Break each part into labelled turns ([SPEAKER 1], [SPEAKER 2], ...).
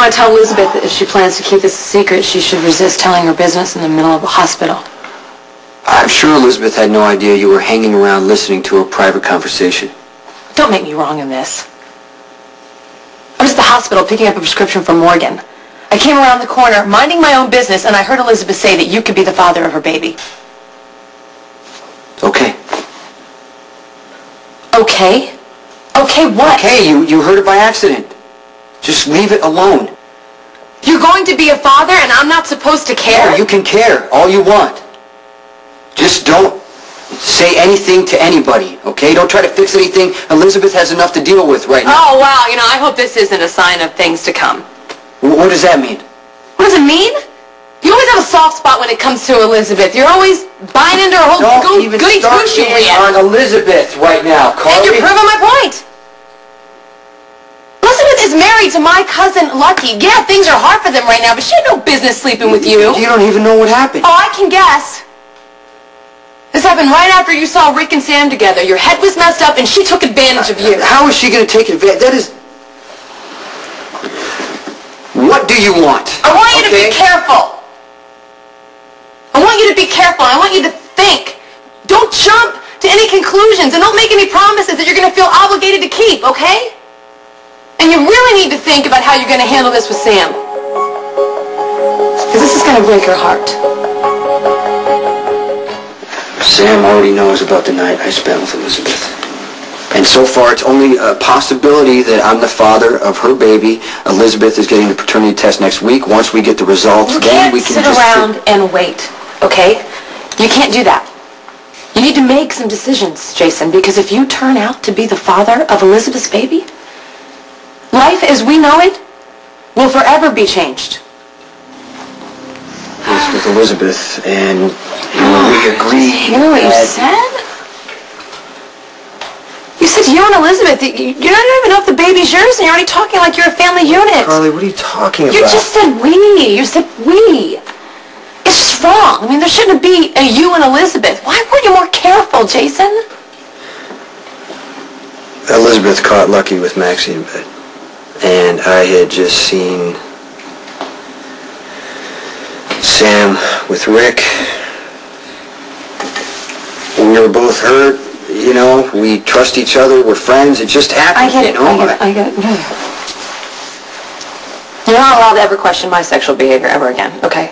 [SPEAKER 1] want to tell Elizabeth that if she plans to keep this a secret, she should resist telling her business in the middle of a hospital.
[SPEAKER 2] I'm sure Elizabeth had no idea you were hanging around listening to her private conversation.
[SPEAKER 1] Don't make me wrong in this. I was at the hospital picking up a prescription for Morgan. I came around the corner, minding my own business, and I heard Elizabeth say that you could be the father of her baby.
[SPEAKER 2] Okay.
[SPEAKER 1] Okay? Okay what?
[SPEAKER 2] Okay, you heard it by accident. Just leave it alone.
[SPEAKER 1] You're going to be a father and I'm not supposed to care?
[SPEAKER 2] No, you can care all you want. Just don't say anything to anybody, okay? Don't try to fix anything. Elizabeth has enough to deal with right now.
[SPEAKER 1] Oh, wow. I hope this isn't a sign of things to come.
[SPEAKER 2] What does that mean?
[SPEAKER 1] What does it mean? You always have a soft spot when it comes to Elizabeth. You're always buying into her whole goody two-shoe
[SPEAKER 2] on Elizabeth right now, Carly.
[SPEAKER 1] And you're proving my point. Elizabeth is married to my cousin Lucky. Yeah, things are hard for them right now, but she had no business sleeping with you.
[SPEAKER 2] You don't even know what happened.
[SPEAKER 1] Oh, I can guess. This happened right after you saw Rick and Sam together. Your head was messed up and she took advantage of you.
[SPEAKER 2] How is she going to take advantage? That is... What do you want?
[SPEAKER 1] I want you to be careful. I want you to be careful. I want you to think. Don't jump to any conclusions and don't make any promises that you're going to feel obligated to keep, okay? And you really need to think about how you're going to handle this with Sam. Because this is going to break her heart.
[SPEAKER 2] Sam already knows about the night I spent with Elizabeth. And so far, it's only a possibility that I'm the father of her baby. Elizabeth is getting the paternity test next week. Once we get the results, then we can
[SPEAKER 1] sit around and wait, okay? You can't do that. You need to make some decisions, Jason, because if you turn out to be the father of Elizabeth's baby, life as we know it will forever be changed.
[SPEAKER 2] It's with Elizabeth, and we agree.
[SPEAKER 1] Did you hear what you said? You said you and Elizabeth, you don't even know if the baby's yours, and you're already talking like you're a family unit.
[SPEAKER 2] Carly, what are you talking about?
[SPEAKER 1] You just said we. You said we. It's just wrong. I mean, there shouldn't be a you and Elizabeth. Why weren't you more careful, Jason?
[SPEAKER 2] Elizabeth caught Lucky with Maxie in bed. And I had just seen Sam with Rick. We were both hurt. We trust each other. We're friends. It just happened,
[SPEAKER 1] I get it. You're not allowed to ever question my sexual behavior ever again, okay?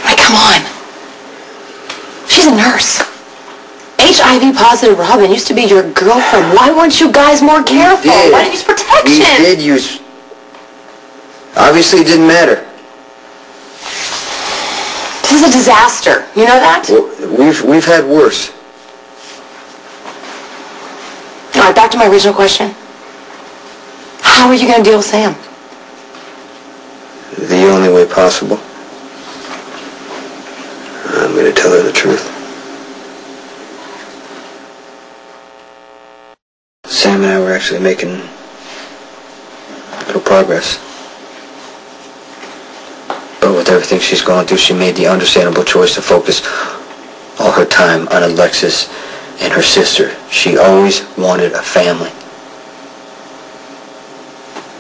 [SPEAKER 1] Come on. She's a nurse. HIV positive Robin used to be your girlfriend. Why weren't you guys more careful? Why didn't you use protection?
[SPEAKER 2] We did use... Obviously, it didn't matter.
[SPEAKER 1] This is a disaster. You know that?
[SPEAKER 2] Well, we've had worse.
[SPEAKER 1] All right, back to my original question. How are you going to deal with Sam?
[SPEAKER 2] The only way possible. I'm going to tell her the truth. Sam and I were actually making little progress. But with everything she's going through, she made the understandable choice to focus all her time on Alexis and her sister. She always wanted a family.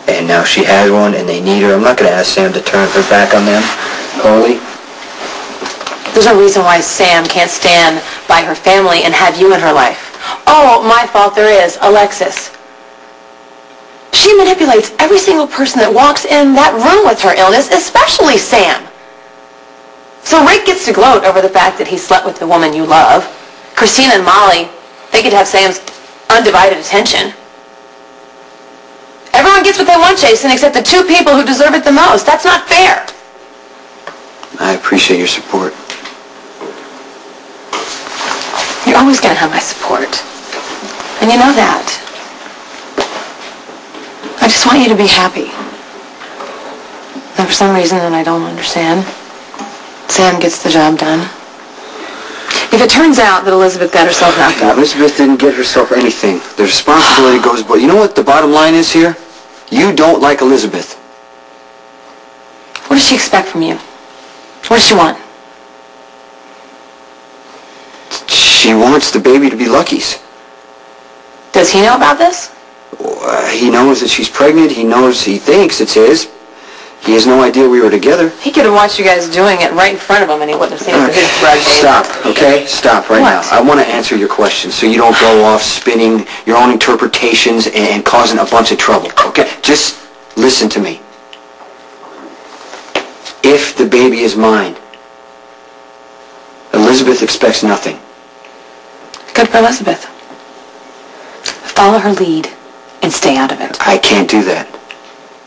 [SPEAKER 2] And now she has one and they need her. I'm not going to ask Sam to turn her back on them, Carly.
[SPEAKER 1] There's no reason why Sam can't stand by her family and have you in her life. Oh, my fault there is, Alexis. She manipulates every single person that walks in that room with her illness, especially Sam. So Rick gets to gloat over the fact that he slept with the woman you love. Christina and Molly, they could have Sam's undivided attention. Everyone gets what they want, Jason, except the two people who deserve it the most. That's not fair.
[SPEAKER 2] I appreciate your support.
[SPEAKER 1] You're always going to have my support. And you know that. I just want you to be happy. And for some reason that I don't understand, Sam gets the job done. If it turns out that Elizabeth got herself knocked up...
[SPEAKER 2] Elizabeth didn't get herself anything. The responsibility goes... But you know what the bottom line is here? You don't like Elizabeth.
[SPEAKER 1] What does she expect from you? What does she want?
[SPEAKER 2] She wants the baby to be Lucky's.
[SPEAKER 1] Does he know about this?
[SPEAKER 2] He knows that she's pregnant. He thinks it's his. He has no idea we were together.
[SPEAKER 1] He could have watched you guys doing it right in front of him, and he wouldn't have seen it with his drug baby.
[SPEAKER 2] Stop, okay? Stop right
[SPEAKER 1] What?
[SPEAKER 2] now. I want to answer your questions so you don't go off spinning your own interpretations and causing a bunch of trouble, okay? Just listen to me. If the baby is mine, Elizabeth expects nothing.
[SPEAKER 1] Good for Elizabeth. Follow her lead and stay out of it.
[SPEAKER 2] I can't do that.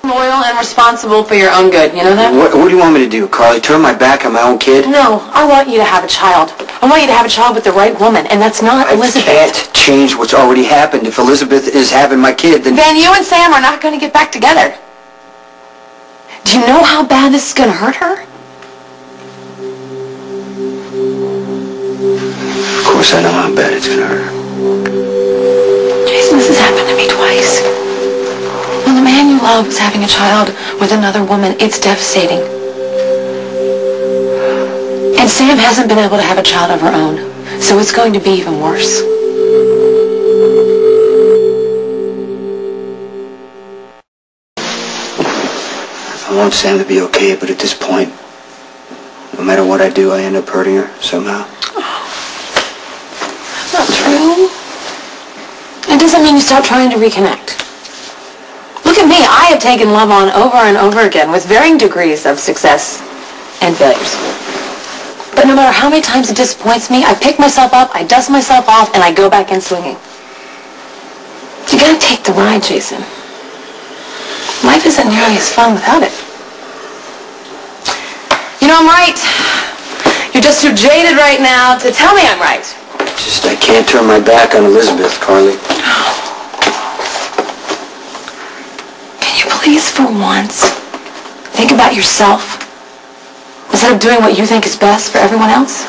[SPEAKER 1] Loyal and responsible for your own good, you know that?
[SPEAKER 2] What do you want me to do, Carly? Turn my back on my own kid?
[SPEAKER 1] No, I want you to have a child. I want you to have a child with the right woman, and that's not Elizabeth.
[SPEAKER 2] I can't change what's already happened. If Elizabeth is having my kid, then...
[SPEAKER 1] Then you and Sam are not going to get back together. Do you know how bad this is going to hurt her?
[SPEAKER 2] Of course I know how bad it's going to hurt her.
[SPEAKER 1] Jason, this has happened to me twice. When the man you love is having a child with another woman, it's devastating. And Sam hasn't been able to have a child of her own, so it's going to be even worse.
[SPEAKER 2] I want Sam to be okay, but at this point, no matter what I do, I end up hurting her somehow.
[SPEAKER 1] That's not true. It doesn't mean you stop trying to reconnect. Look at me. I have taken love on over and over again with varying degrees of success and failures. But no matter how many times it disappoints me, I pick myself up, I dust myself off, and I go back in swinging. You gotta take the ride, Jason. Life isn't nearly as fun without it. You know, I'm right. You're just too jaded right now to tell me I'm right.
[SPEAKER 2] I can't turn my back on Elizabeth, Carly.
[SPEAKER 1] Can you please, for once, think about yourself instead of doing what you think is best for everyone else?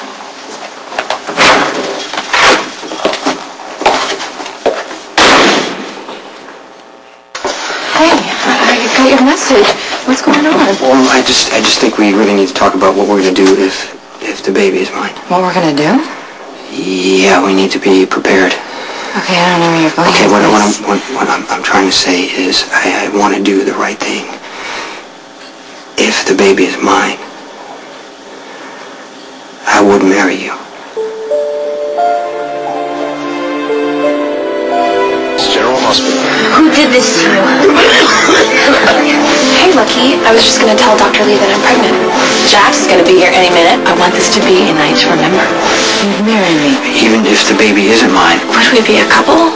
[SPEAKER 1] Hey, I got your message. What's going on?
[SPEAKER 2] Well, I just think we really need to talk about what we're going to do if the baby is mine.
[SPEAKER 1] What we're gonna do?
[SPEAKER 2] Yeah, we need to be prepared.
[SPEAKER 1] Okay, I don't know where you're going.
[SPEAKER 2] Okay, what I'm trying to say is I want to do the right thing. If the baby is mine, I would marry you.
[SPEAKER 3] It's General Hospital.
[SPEAKER 4] Who did this to you? Hey, Lucky. I was just going to tell Dr. Lee that I'm pregnant.
[SPEAKER 1] Jax is gonna be here any minute. I want this to be a night to remember. You'd marry me.
[SPEAKER 2] Even if the baby isn't mine.
[SPEAKER 4] Would we be a couple?